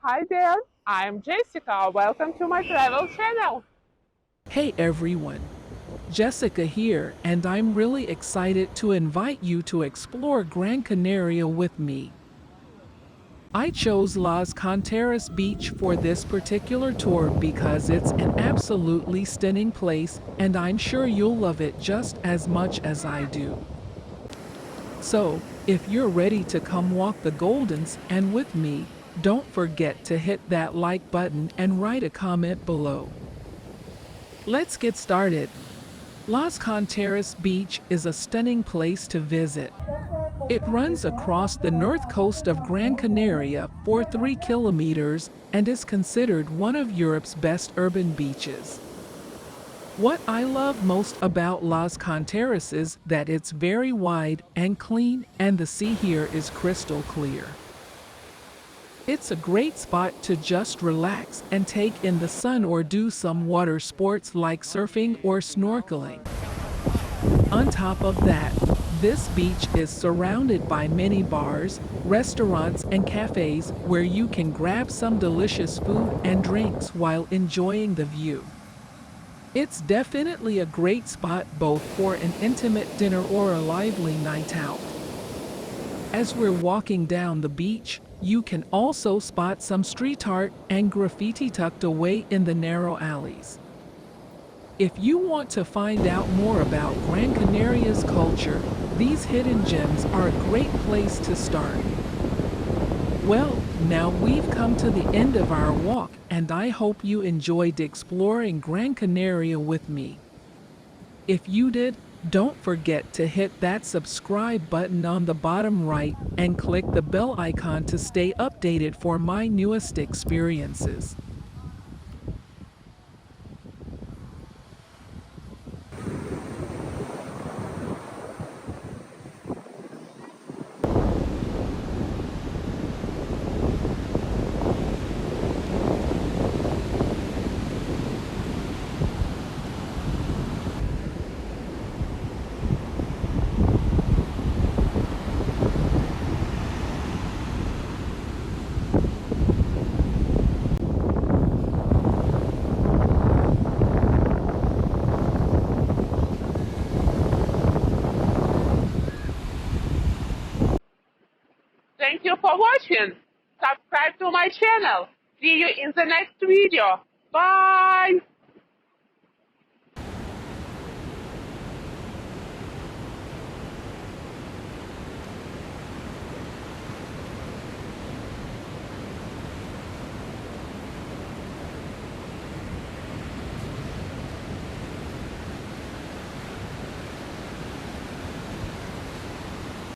Hi there, I'm Jessica. Welcome to my travel channel. Hey everyone, Jessica here, and I'm really excited to invite you to explore Gran Canaria with me. I chose Las Canteras Beach for this particular tour because it's an absolutely stunning place, and I'm sure you'll love it just as much as I do. So, if you're ready to come walk the Goldens and with me, don't forget to hit that like button and write a comment below. Let's get started. Las Canteras Beach is a stunning place to visit. It runs across the north coast of Gran Canaria for 3 kilometers and is considered one of Europe's best urban beaches. What I love most about Las Canteras is that it's very wide and clean, and the sea here is crystal clear. It's a great spot to just relax and take in the sun or do some water sports like surfing or snorkeling. On top of that, this beach is surrounded by many bars, restaurants, and cafes where you can grab some delicious food and drinks while enjoying the view. It's definitely a great spot both for an intimate dinner or a lively night out. As we're walking down the beach, you can also spot some street art and graffiti tucked away in the narrow alleys. If you want to find out more about Gran Canaria's culture, these hidden gems are a great place to start. Well, now we've come to the end of our walk, and I hope you enjoyed exploring Gran Canaria with me. If you did, don't forget to hit that subscribe button on the bottom right and click the bell icon to stay updated for my newest experiences. Thank you for watching. Subscribe to my channel. See you in the next video. Bye.